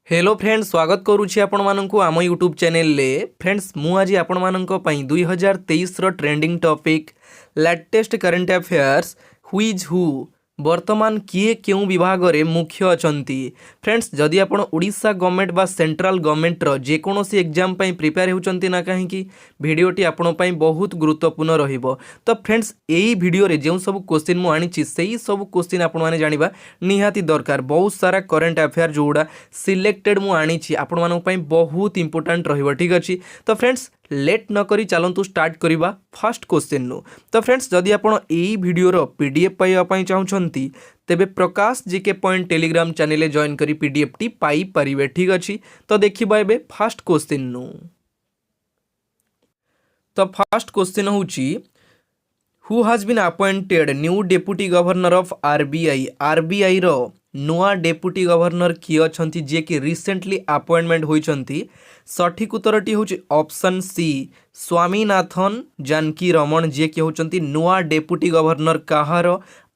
Hello friends, स्वागत करुछि आपण माननकु आम यूट्यूब चैनल ले। फ्रेंड्स मु आज आपण माननक पई 2023 रो trending topic latest current affairs हुईज हु वर्तमान किए क्यों विभाग रे मुख्य अछंती। फ्रेंड्स जदि आपण ओडिशा गवर्नमेंट बा सेंट्रल गवर्नमेंट रो जे कोनोसी एग्जाम पई प्रिपेयर होचंती ना काहेकि वीडियोटी आपण पई बहुत गुरुत्वपूर्ण रहिबो। तो फ्रेंड्स एई वीडियो रे जेउ सब क्वेश्चन मु आनी छि सेही सब क्वेश्चन आपण माने जानिबा निहाती दरकार। बहुत सारा करंट अफेयर जोड़ा सिलेक्टेड मु आनी छि आपण मानक पई बहुत इंपोर्टेंट रहिबो। ठीक अछि, तो फ्रेंड्स लेट न करी चलंतु स्टार्ट करिबा फर्स्ट क्वेश्चन नु। तो फ्रेंड्स जदि आपण एई वीडियो रो पीडीएफ पाइबा पई चाहुछंती तेबे प्रकाश जीके पॉइंट टेलीग्राम चैनल ले जॉइन करी पीडीएफ टी पाई परिबे। ठीक अछि, तो देखिबा एबे फर्स्ट क्वेश्चन नु। तो फर्स्ट क्वेश्चन होउची who has been appointed new deputy governor of RBI. RBI रो नुआ डेप्यूटी गवर्नर किए अछंती जे कि रिसेंटली अपॉइंटमेंट होइछंती। सठिक उत्तरटी होची ऑप्शन सी स्वामीनाथन जानकी रमन जे कि होचंती नुआ डेप्यूटी गवर्नर कहार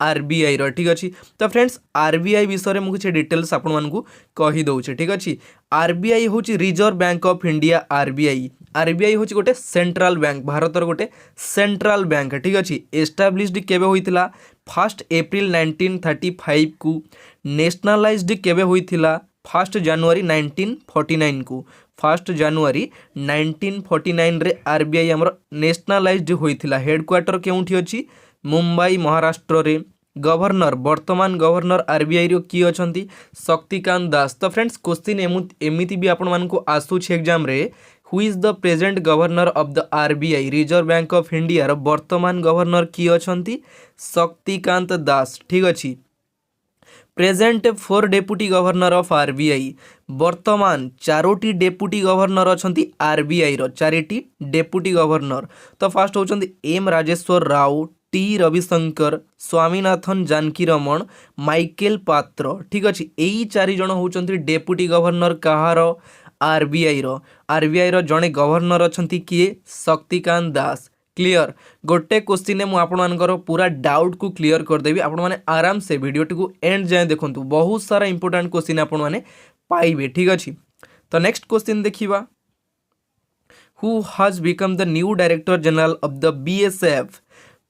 आरबीआई रो। ठीक अछि, तो फ्रेंड्स आरबीआई विषय में कुछ डिटेल्स आपण मानकु कहि दउछे। ठीक अछि, आरबीआई होची reserve Bank of India. RBI होची गोटे सेंट्रल बैंक, भारतर गोटे सेंट्रल बैंक। ठीक अछि, एस्टाब्लिश्ड केबे होइतिला 1 अप्रैल 1935 को। नेशनलाइज्ड केबे होइतिला 1 जनवरी 1949 को। 1 जनवरी 1949 रे आरबीआई हमर नेशनलाइज्ड होइतिला। हेडक्वार्टर केउठी अछि? मुंबई महाराष्ट्र रे। गवर्नर वर्तमान गवर्नर आरबीआई रो की अछंती? शक्तिकांत दास। तो फ्रेंड्स क्वेश्चन एमिति भी आपण मानकु आसुछ एग्जाम रे, who is the present governor of the RBI Reserve Bank of India रो वर्तमान गवर्नर की अछंती? शक्तिकांत दास। ठीक अछि, present 4 deputy governor of RBI. वर्तमान 4टी डेप्यूटी गवर्नर अछंती आरबीआई रो, 4टी डेप्यूटी गवर्नर। तो फर्स्ट होचंती M Rajeshwar Rao, T Ravishankar, Swaminathan Janakiraman, Michael Patra. ठीक अछि, एई 4 जण होचंती डेप्यूटी गवर्नर कहार आरबीआई रो। आरबीआई रो जणे गवर्नर अछंती किए? शक्तिकांत दास। क्लियर? गोटे क्वेश्चन मु आपण मानकर पूरा डाउट को क्लियर कर देबी। आपण माने आराम से वीडियो को एंड जाए देखंतु, बहुत सारा इंपोर्टेंट क्वेश्चन आपण माने पाइबे। ठीक अछि, तो नेक्स्ट क्वेश्चन देखिबा, who has become the new director general of the BSF.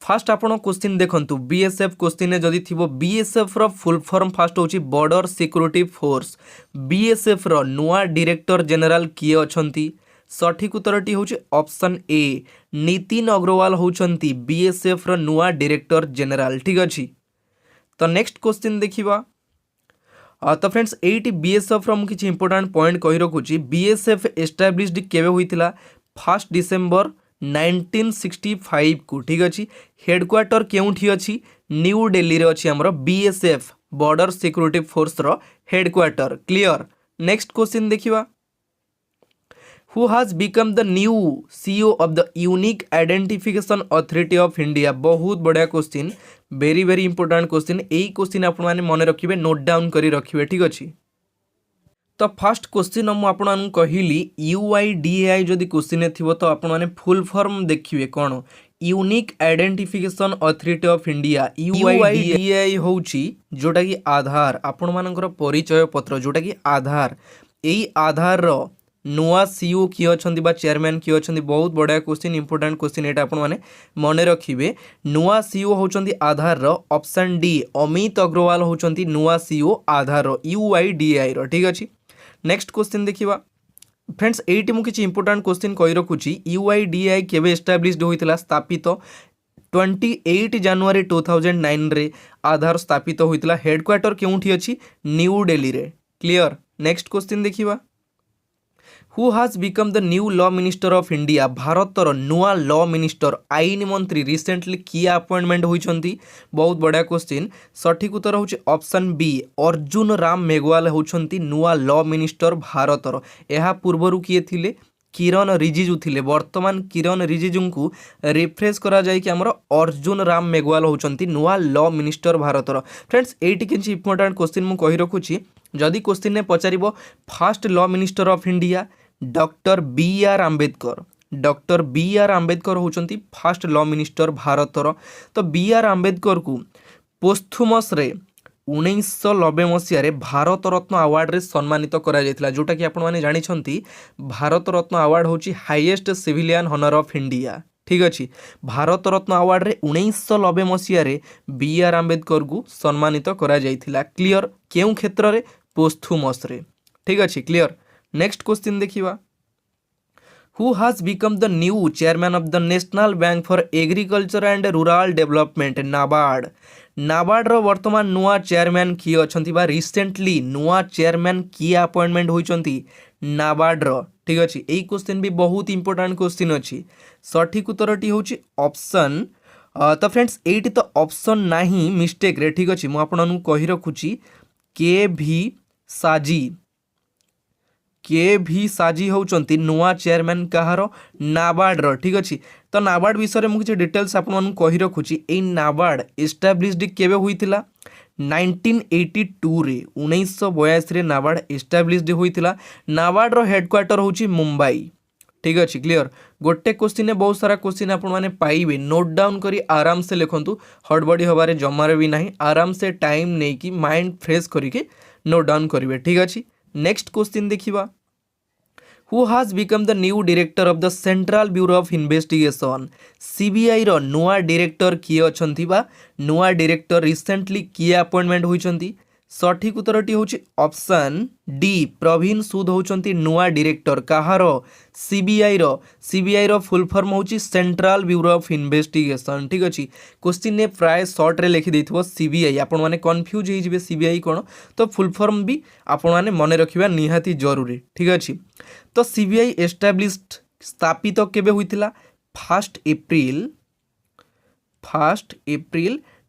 First आपण क्वेश्चन देखंतु, बीएसएफ क्वेश्चन जदि थिबो बीएसएफ रो फुल फॉर्म फर्स्ट होची बॉर्डर सिक्योरिटी फोर्स। बीएसएफ रो नुआ डायरेक्टर जनरल किए अछंती? सठिक उत्तरटी होची ऑप्शन ए नितिन अग्रवाल होचंती बीएसएफ रो नुआ डायरेक्टर जनरल। ठीक अछि, तो नेक्स्ट क्वेश्चन देखिबा। तो फ्रेंड्स एटी बीएसएफ रो किछि इंपोर्टेंट पॉइंट कहि रखुची। बीएसएफ एस्टाब्लिश्ड केबे होइतिला? 1 डिसेंबर 1965 को। ठीक अछि, हेडक्वार्टर केउठी अछि? न्यू दिल्ली रे अछि हमरो बीएसएफ बॉर्डर सिक्योरिटी फोर्स रो हेडक्वार्टर। क्लियर? नेक्स्ट क्वेश्चन देखिबा, who has become the new CEO of the unique identification authority of India. बहुत बढ़िया question, very very important question. एई क्वेश्चन आपण माने मन रखिबे, नोट डाउन करी रखिबे। ठीक अछि, तो फर्स्ट क्वेश्चन मु आपण मानू कहिली यूआईडीएआई जदि क्वेश्चन थिबो तो आपण माने फुल फॉर्म देखिबे कोन? Unique identification authority of India. UIDAI होउची जोटा कि आधार, आपण मानकर परिचय पत्र जोटा कि आधार। एई आधार रो नुआ सीईओ किए अछंती बा चेयरमैन किए अछंती? बहुत बढ़िया क्वेश्चन, इंपोर्टेंट क्वेश्चन एटा आपण माने मने रखिबे। नुआ सीईओ होचंती आधार रो ऑप्शन डी अमित अग्रवाल होचंती नुआ सीईओ आधार रो यूआईडीएआई रो। ठीक अछि, नेक्स्ट क्वेश्चन देखिबा। फ्रेंड्स एटी मु किछि इंपोर्टेंट क्वेश्चन कहि रखुची। यूआईडीएआई केबे एस्टाब्लिश्ड होइतिला? स्थापित 28 जनवरी 2009 रे आधार स्थापित होइतिला। हेडक्वार्टर केउठी अछि? न्यू दिल्ली रे। क्लियर? नेक्स्ट क्वेश्चन देखिबा, who has become the new law minister of India. भारतर नुआ लॉ मिनिस्टर आईन मंत्री रिसेंटली किए अपॉइंटमेंट होइछंती? बहुत बढ़िया क्वेश्चन। सठिक उत्तर होची ऑप्शन बी अर्जुन राम मेघवाल होछंती नुआ लॉ मिनिस्टर भारतर। एहा पूर्वरु किए थिले? किरण रिजिजू थिले। वर्तमान किरण रिजिजू को रिफ्रेश करा जाय कि हमर अर्जुन राम मेघवाल होछंती नुआ लॉ मिनिस्टर भारतर। फ्रेंड्स एटी किछि इंपोर्टेंट क्वेश्चन मु कहि रखुची। जदि क्वेश्चन ने पचारिबो first law minister of India doctor B R Ambedkar. Doctor B R Ambedkar होचंती फर्स्ट लॉ मिनिस्टर भारतर। तो बी आर आंबेडकर को पोस्थुमस रे 1990 मसीह भारत रत्न अवार्ड रे सम्मानित करा जायतिला, जोटा कि आपण माने जानि छंती भारत रत्न अवार्ड होची highest civilian honour of India. ठीक अच्छे, भारत रत्न अवार्ड रे 1990 मसीह बी आर आंबेडकर को सम्मानित करा जायतिला। क्लियर, केउ क्षेत्र रे? पोस्थुमस रे। ठीक अच्छे, क्लियर। नेक्स्ट क्वेश्चन देखिवा, who has become the new chairman of the national bank for agriculture and rural development NABARD. NABARD रो वर्तमान नुआ चेयरमैन किए अछंती बा रिसेंटली नुआ चेयरमैन किए अपॉइंटमेंट होइचंती नाबार्ड रो। ठीक अछि, एई क्वेश्चन भी बहुत इंपोर्टेंट क्वेश्चन अछि। सठिक उत्तरटी होची ऑप्शन तो फ्रेंड्स एटी तो ऑप्शन नाही मिस्टेक रे। ठीक अछि, मु आपन कहि रखुची के भी साजी। के भी साजी होउचंती नुआ चेयरमैन कहार? नाबार्ड रो। ठीक अछि, तो नाबार्ड विषय में किसी डिटेल्स आपन कहि रखुची। ए नाबार्ड एस्टाब्लिश्ड केबे होइतिला? 1982 रे, 1982 रे नाबार्ड एस्टाब्लिश्ड होइतिला। नाबार्ड रो हेडक्वार्टर होची मुंबई। ठीक अच्छे, क्लियर। गोटे क्वेश्चन ने बहुत सारा क्वेश्चन आपण माने पाइबे, नोट डाउन करी आराम से लिखंतु, हड़बड़ी हबारे जमारे भी नहीं। आराम से टाइम नहीं कि माइंड फ्रेश करिके नोट डाउन करिवे। ठीक अच्छे, नेक्स्ट क्वेश्चन देखिबा, who has become the new director of the central bureau of investigation. CBI रो नुआ डायरेक्टर किए अछंती बा नुआ डायरेक्टर रिसेंटली किए अपॉइंटमेंट होइचंती? सठिक उत्तरटी होची ऑप्शन डी, प्रवीण सूद होचंती नुआ डायरेक्टर कहार? सीबीआई रो। सीबीआई रो फुल फॉर्म होची सेंट्रल ब्यूरो ऑफ इन्वेस्टिगेशन। ठीक अछि, क्वेश्चन ने प्राय शॉर्ट रे लिखि देथिबो सीबीआई, आपण माने कंफ्यूज हे जिवे सीबीआई कोन, तो फुल फॉर्म भी आपण माने मने रखिबा निहाती जरूरी। ठीक अछि, तो सीबीआई एस्टाब्लिश्ड स्थापित केबे होइतिला? 1 एप्रिल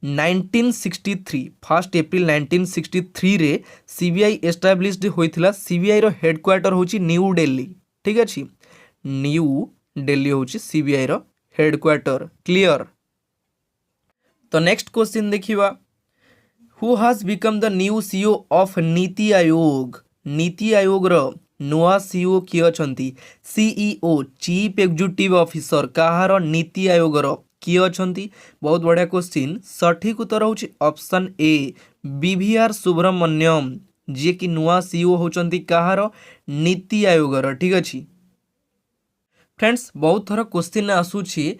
1963। 1 एप्रिल 1963 रे सीबीआई एस्टाब्लिश्ड होइतिला। सीबीआई रो हेडक्वार्टर होची न्यू दिल्ली। ठीक अछि, न्यू दिल्ली होची सीबीआई रो हेडक्वार्टर। क्लियर। तो नेक्स्ट क्वेश्चन देखिबा, who has become the new CEO of NITI Aayog. NITI Aayog रो नुआ सीईओ किए अछंती? सीईओ, चीफ एग्जीक्यूटिव ऑफिसर कहार? नीति आयोग रो। किए अछंती? बहुत बढ़िया क्वेश्चन। सठिक उत्तर होची ऑप्शन ए, बीवीआर सुब्रमण्यम, जे कि नुआ सीईओ होचंती कहार? नीति आयोग रो। ठीक अछि, फ्रेंड्स बहुत थर क्वेश्चन आसुची,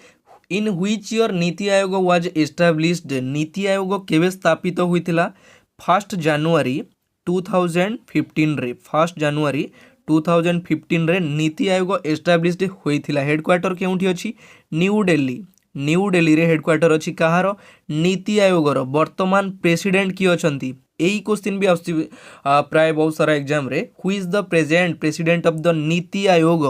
in which year NITI Aayog was established. NITI Aayog केबे स्थापित होइतिला? 1 जनवरी 2015 रे। 1 जनवरी 2015 रे नीति आयोग एस्टाब्लिश्ड होइतिला। हेडक्वार्टर केउठी अछि? न्यू दिल्ली। न्यू दिल्ली रे हेडक्वार्टर अछि कहार? नीति आयोग रो। वर्तमान प्रेसिडेंट किए अछंती? एई क्वेश्चन भी आछि प्राय बहुत सारा एग्जाम रे। Who is the present president of the NITI Aayog?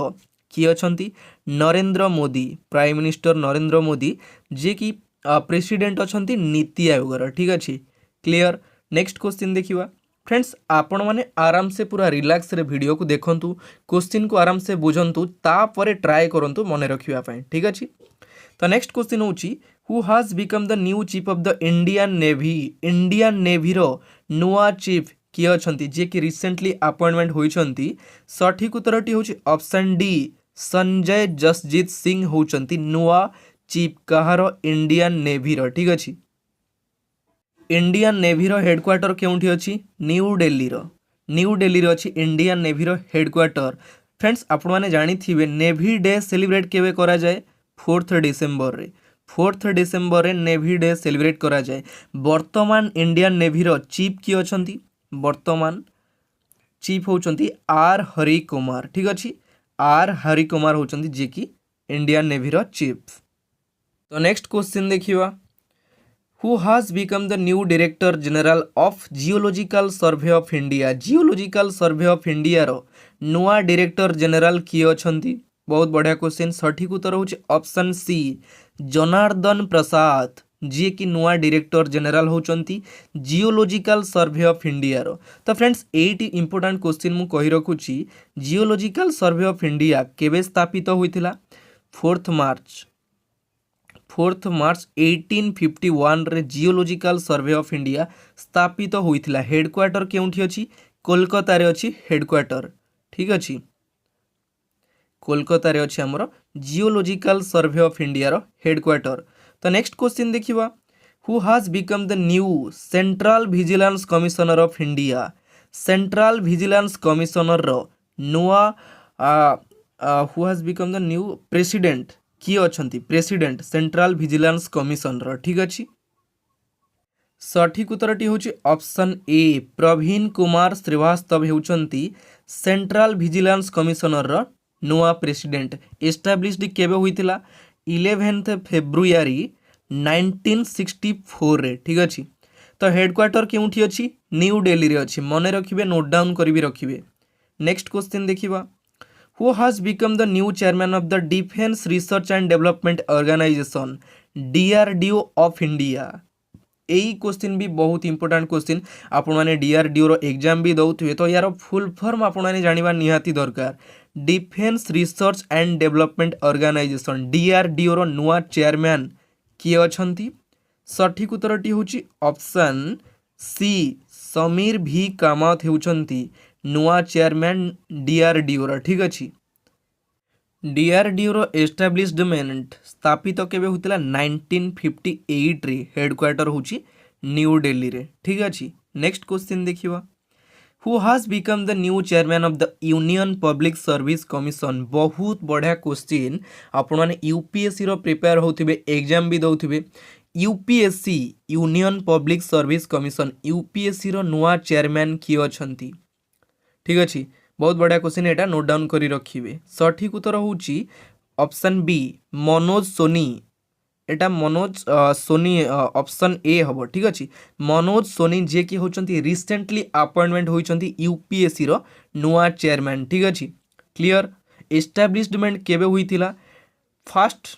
किए अछंती? नरेंद्र मोदी, प्राइम मिनिस्टर नरेंद्र मोदी, जे कि प्रेसिडेंट अछंती नीति आयोग रो। ठीक अछि, क्लियर। नेक्स्ट क्वेश्चन देखिबा, फ्रेंड्स आपण माने आराम से पूरा रिलैक्स रे वीडियो को देखंतु, क्वेश्चन को आराम से बुझंतु, तापरे ट्राई करंतु मने रखिबा पई। ठीक अछि, तो नेक्स्ट क्वेश्चन होची, who has become the new chief of the Indian navy. Indian navy रो नुआ चीफ किए अछंती, जे कि रिसेंटली अपॉइंटमेंट होइछंती? सठिक उत्तरटी होची ऑप्शन डी, संजय जसजीत सिंह होचंती नुआ चीफ कहार? इंडियन नेवी रो। ठीक अछि, इंडियन नेवी रो हेडक्वार्टर केउठी अछि? न्यू दिल्ली रो। न्यू दिल्ली रो अछि इंडियन नेवी रो हेडक्वार्टर। फ्रेंड्स आपण माने जानि थिबे नेवी डे सेलिब्रेट केबे करा जाय? 4 डिसेंबर रे। 4 डिसेंबर रे नेवी डे सेलिब्रेट करा जाए। वर्तमान इंडियन नेवी रो चीफ किए अछंती? वर्तमान चीफ होचंती आर हरि कुमार। ठीक अछि, आर हरि कुमार होचंती, जे कि इंडियन नेवी रो चीफ। तो नेक्स्ट क्वेश्चन देखिबा, who has become the new director general of geological survey of India. Geological survey of India रो नुआ डायरेक्टर जनरल किए अछंती? बहुत बढ़िया क्वेश्चन। सठिक उत्तर होची ऑप्शन सी, जनार्दन प्रसाद, जी कि नुआ डायरेक्टर जनरल होचंती जियोलॉजिकल सर्वे ऑफ इंडिया रो। तो फ्रेंड्स एटी इंपोर्टेंट क्वेश्चन मु कहि रखुची, जियोलॉजिकल सर्वे ऑफ इंडिया केबे स्थापित होइतिला? 4 मार्च 1851 रे जियोलॉजिकल सर्वे ऑफ इंडिया स्थापित होइतिला। हेडक्वार्टर केउठी अछि? कोलकाता रे अछि हेडक्वार्टर। ठीक अछि, कोलकाता रे अछि हमरो जियोलॉजिकल सर्वे ऑफ इंडिया रो हेडक्वार्टर। तो नेक्स्ट क्वेश्चन देखिबा, who has become the new central vigilance commissioner of India central vigilance commissioner रो नुआ who has become the new president किए अछंती प्रेसिडेंट सेंट्रल विजिलेंस कमिशन रो ठीक अछि सठिक उत्तरटी होची ऑप्शन ए प्रवीण कुमार श्रीवास्तव हेउचंती सेंट्रल विजिलेंस कमिशनर रो नुआ प्रेसिडेंट एस्टाब्लिश्ड केबे होइतिला 11 फेब्रुआरी 1964 रे ठीक अछि तो हेडक्वार्टर केउठी अछि न्यू दिल्ली रे अछि मने रखिबे नोट डाउन करिवि रखिबे नेक्स्ट क्वेश्चन देखिबा who has become the new chairman of the defence research and development organisation DRDO of India यही क्वेश्चन भी बहुत इंपोर्टेंट क्वेश्चन आपण माने डीआरडीओ रो एग्जाम भी दउथुए तो यार फुल फॉर्म आपण माने जानिबा निहाती दरकार defence research and development organisation DRDO रो नुआ चेयरमैन किए अछंती सठिक उत्तरटी होची ऑप्शन सी समीर भी कामत हेउचंती नुआ चेयरमैन डीआरडीओ रो ठीक अछि डीआरडीओ रो एस्टाब्लिशमेंट स्थापित केबे होतिला 1958 रे हेडक्वार्टर होची न्यू दिल्ली रे ठीक अछि नेक्स्ट क्वेश्चन देखिबा who has become the new chairman of the union public service commission बहुत बढ़िया क्वेश्चन आपण माने यूपीएससी रो प्रिपेयर होथिबे एग्जाम भी दउथिबे UPSC union public service commission UPSC रो नुआ चेयरमैन किए अछंती ठीक अछि बहुत बढ़िया क्वेश्चन एटा नोट डाउन करी रखिबे सठिक उत्तर होची option B Manoj Soni Etah Manoj Soni option A हबो ठीक अछि मनोज सोनी जे कि होचंती रिसेंटली अपॉइंटमेंट होइचंती यूपीएससी रो नुआ चेयरमैन ठीक अछि क्लियर एस्टाब्लिशमेंट केबे होइतिला फर्स्ट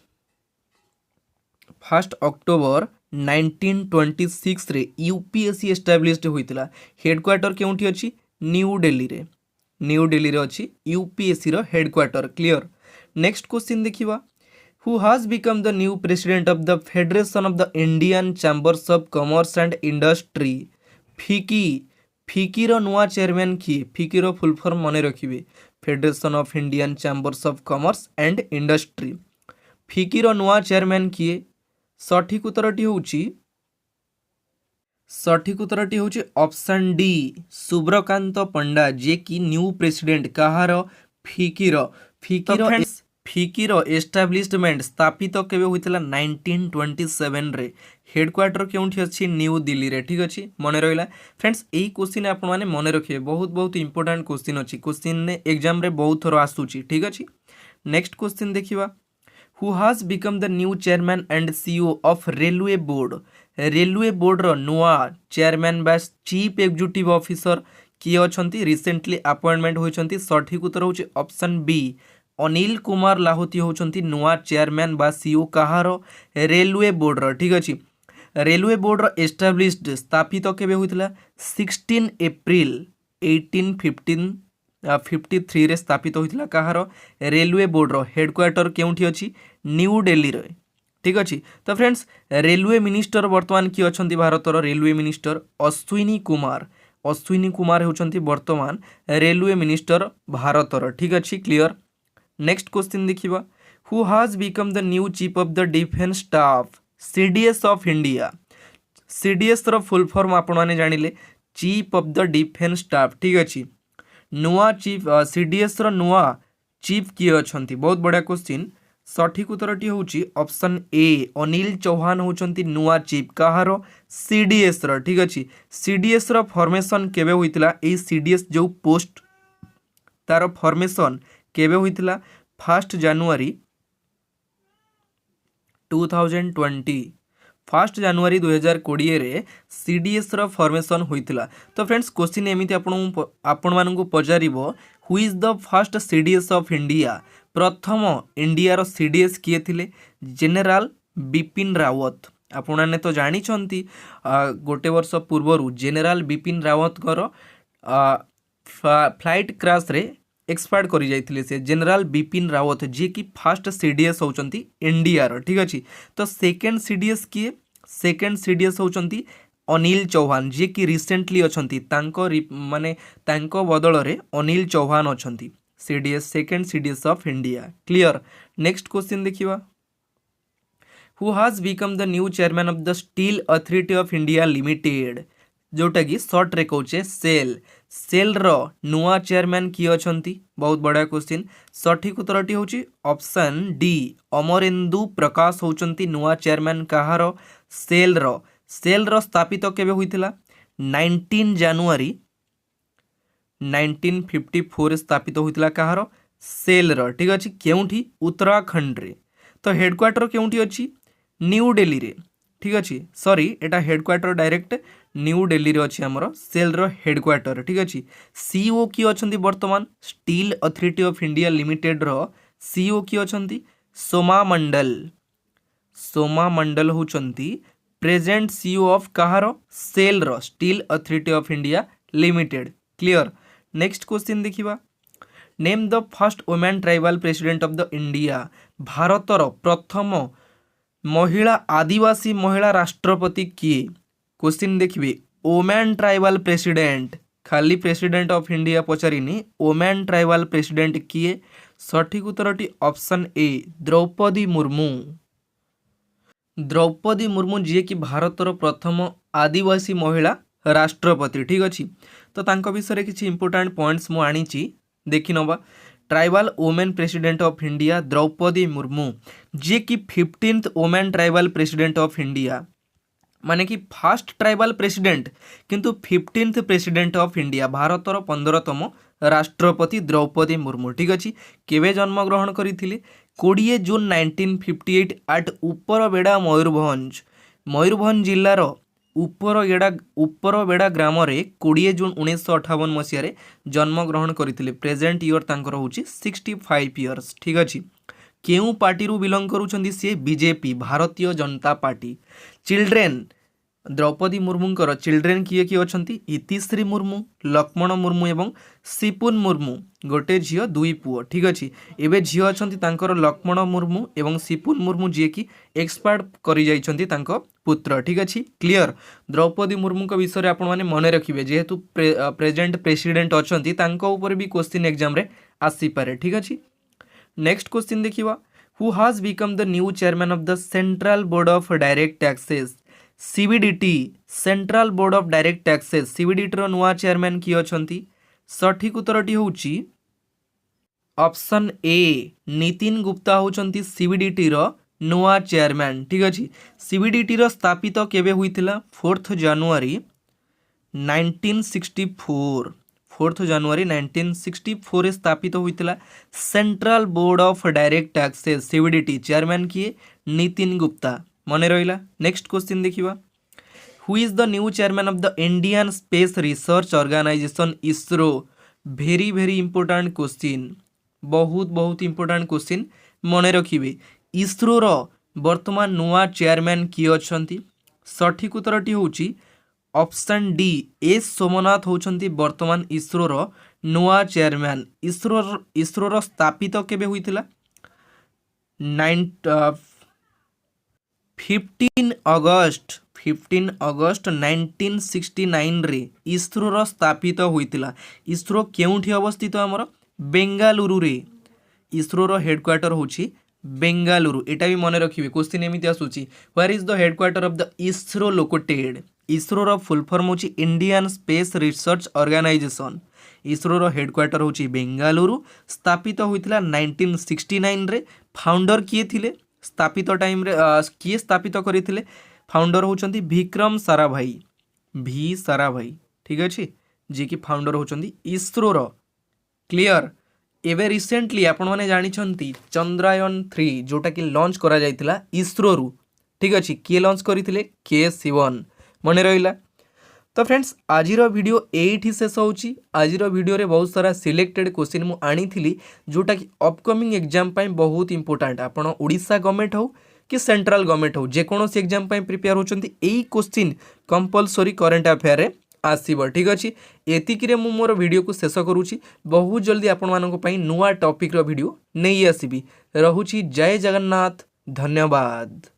अक्टोबर 1926 रे यूपीएससी एस्टाब्लिश्ड होइतिला हेडक्वार्टर केउठी अछि न्यू दिल्ली रे अछि यूपीएससी रो हेडक्वार्टर क्लियर नेक्स्ट क्वेश्चन देखिबा who has become the new president of the federation of the Indian chambers of commerce and industry FICCI रो नुआ चेयरमैन किए फिकी रो फुल फॉर्म मने रखिबे federation of Indian chambers of commerce and industry FICCI रो नुआ chairman किए सठिक उत्तरटी होची ऑप्शन डी सुब्रकांत पंडा जे कि न्यू प्रेसिडेंट कहार फिकीरो एस्टाब्लिशमेंट स्थापित केबे होइतिला 1927 रे हेडक्वार्टर केउठी अछि न्यू दिल्ली रे ठीक अछि मने रहिला फ्रेंड्स एई क्वेश्चन आपण माने मने रखिए बहुत इंपोर्टेंट क्वेश्चन अछि क्वेश्चन ने एग्जाम रे बहुत थरो आसुची ठीक अछि नेक्स्ट क्वेश्चन देखिबा who has become the new chairman and CEO of railway board रो नुआ चेयरमैन बा चीफ एग्जीक्यूटिव ऑफिसर किए अछंती रिसेंटली अपॉइंटमेंट होइछंती सठिक उत्तर होची ऑप्शन बी अनिल कुमार लाहोती होचंती नुआ चेयरमैन बा सीईओ कहारो रेलवे बोर्ड रो ठीक अछि रेलवे बोर्ड रो एस्टाब्लिश्ड स्थापित केबे होइतिला 16 अप्रैल 1853 रे स्थापित होइतिला कहारो रेलवे बोर्ड रो हेडक्वार्टर केउठी अछि न्यू दिल्ली रे ठीक अछि तो फ्रेंड्स रेलवे मिनिस्टर वर्तमान कि अछंती भारतर रेलवे मिनिस्टर अश्विनी कुमार होचंती वर्तमान रेलवे मिनिस्टर भारतर ठीक अछि क्लियर नेक्स्ट क्वेश्चन देखिबा who has become the new chief of the defence staff CDS of India CDS रो फुल फॉर्म आपण माने जानिले chief of the defence staff ठीक अछि नुआ चीफ सीडीएस रो नुआ चीफ किए अछंती बहुत बढ़िया क्वेश्चन सठिक उत्तरटी होची ऑप्शन ए अनिल चौहान होचंती नुआ चीफ कहारो सीडीएस रो ठीक अछि सीडीएस रो फॉर्मेशन केबे होइतिला ए सीडीएस जो पोस्ट तार फॉर्मेशन केबे होइतिला 1 जनवरी 2020 रे सीडीएस रो फॉर्मेशन होइतिला तो फ्रेंड्स क्वेश्चन एमिति आपण मानकु पजारिबो who is the first CDS of India प्रथम इंडिया रो सीडीएस किए थिले जनरल बिपिन रावत आपण माने तो जानि छंती गोटे वर्ष पूर्वरु जनरल बिपिन रावत कर फ्लाइट क्रैश रे एक्सपायर्ड करी जाइथिले से जनरल बिपिन रावत जे कि फर्स्ट सीडीएस होचंती इंडिया रो ठीक अछि तो सेकंड सीडीएस होचंती अनिल चौहान जे कि रिसेंटली अछंती तांको बदल रे अनिल चौहान अछंती CDS second CDS of India clear next question देखिबा who has become the new chairman of the steel authority of India limited जोटा कि सर्ट रे कहूचे सेल सेल रो नुआ चेयरमैन किए अछंती बहुत बड़ा क्वेश्चन सठिक उत्तरटी होची ऑप्शन डी अमरेंदु प्रकाश होचंती नुआ चेयरमैन कहार सेल रो स्थापित केबे होइतिला 19 जनवरी 1954 स्थापित होइतिला कहार सेल रो ठीक अछि केउठी उत्तराखंड रे तो हेडक्वार्टर केउठी अछि न्यू दिल्ली रे ठीक अछि सॉरी एटा हेडक्वार्टर डायरेक्ट न्यू दिल्ली रे अछि हमरो सेल रो हेडक्वार्टर ठीक अछि सीईओ की अछंती वर्तमान steel authority of India limited रो सीईओ की अछंती सोमा मंडल होचंती प्रेजेंट सीईओ ऑफ कहार सेल रो steel authority of India limited clear next question देखिबा name the first women tribal president of the India भारतर प्रथम महिला आदिवासी महिला राष्ट्रपति किए क्वेश्चन देखिए वुमेन ट्राइबल प्रेसिडेंट खाली प्रेसिडेंट ऑफ इंडिया पचारिनी वुमेन ट्राइबल प्रेसिडेंट किए सठिक उत्तरटी ऑप्शन ए द्रौपदी मुर्मू जी कि भारतर प्रथम आदिवासी महिला राष्ट्रपति ठीक अच्छी तो तांको विषय किसी इंपोर्टेंट पॉइंट्स मु आनीची देखि नबा tribal women president of India Droupadi Murmu ji कि 15th women tribal president of India माने कि फर्स्ट ट्राइबल प्रेसिडेंट किंतु 15th प्रेसिडेंट ऑफ इंडिया भारतर 15तम राष्ट्रपति द्रौपदी मुर्मू ठीक अच्छी केवे जन्म ग्रहण करथिले 20 जून 1958 एट उपरबेड़ा मयूरभंज जिल्लार उपरबेड़ा ग्राम रे 20 जून 1958 मसीह जन्म ग्रहण करथिले प्रेजेंट ईयर तांकर होची 65 इयर्स ठीक अछि केउ पार्टी रु बिलोंग करूछंदी से BJP Bharatiya Janata party children Draupadi मुर्मूंकर children किए किए अछंती इतिश्री मुर्मू लक्ष्मण मुर्मू एवं सिपुन मुर्मू गोटे झियो दुई पुओ ठीक अछि एबे झियो अछंती तांकर लक्ष्मण मुर्मू एवं सिपुन मुर्मू जे कि एक्सपायर करि जाइछंती तांको पुत्र ठीक अछि क्लियर द्रौपदी मुर्मू को विषय आपण माने मने रखिबे जेहेतु प्रेजेंट प्रेसिडेंट अछंती तांको ऊपर भी क्वेश्चन एग्जाम रे आसी पारे ठीक अछि नेक्स्ट क्वेश्चन देखिबा who has become the new chairman of the central board of direct taxes CBDT central board of direct taxes CBDT रो नुआ चेयरमैन की अछंती सठिक उत्तरटी होउची ऑप्शन ए नितिन गुप्ता होचंती सीबीडीटी रो नुआ चेयरमैन ठीक अछि सीबीडीटी रो स्थापित केबे हुइतिला 4th जनवरी 1964 स्थापित होइतिला central board of direct taxes CBDT chairman किए नितिन गुप्ता मने रहिला नेक्स्ट क्वेश्चन देखिबा who is the new chairman of the Indian space research organisation ISRO very very important question बहुत इंपोर्टेंट क्वेश्चन मने रखिबे इसरो रो वर्तमान नुआ चेयरमैन किए अछंती सठिक उत्तरटी होउची ऑप्शन डी एस सोमनाथ होचंती वर्तमान इसरो रो नुआ चेयरमैन इसरो रो स्थापित केबे होइतिला 15 अगस्त 1969 रे इसरो रो स्थापित होइतिला इसरो केउठी अवस्थित हमर बेंगालुरु रे इसरो रो हेडक्वार्टर होची बेंगालुरु एटा भी मन रखिबे क्वेश्चन एमिति आसुची where is the headquarter of the ISRO located ISRO रो फुल फॉर्म होची Indian space research organisation ISRO रो हेडक्वार्टर होची बेंगालुरु स्थापित होइतिला 1969 रे फाउंडर किए थिले स्थापित टाइम रे किए स्थापित करिथिले फाउंडर होचंती विक्रम साराभाई ठीक अछि जे कि फाउंडर होचंती इसरो रो क्लियर एवं रिसेंटली आपण मैंने जानी चंद्रायन 3 जोटा कि लॉन्च करा जाइतिला इसरो रु ठीक अच्छे किए लॉन्च करते के शिवन मन रहा तो फ्रेंड्स आजिर वीडियो एठी शेष होची आजिर वीडियो रे बहुत सारा सिलेक्टेड क्वेश्चन मु आनी थिली जोटा कि अपकमिंग एग्जाम पाई बहुत इंपोर्टेंट आपण ओडिशा गवर्नमेंट हो कि सेंट्रल गवर्नमेंट हो जेकोसी एग्जाम पाई प्रिपेयर होचंती एई क्वेश्चन कंपलसरी करंट अफेयर रे आसीबो ठीक अछि एतिकिरे मु मोर वीडियो को शेष करूची बहुत जल्दी आपण मानको पई नुवा टॉपिक रो वीडियो नै आसीबी रहुची जय जगन्नाथ धन्यवाद।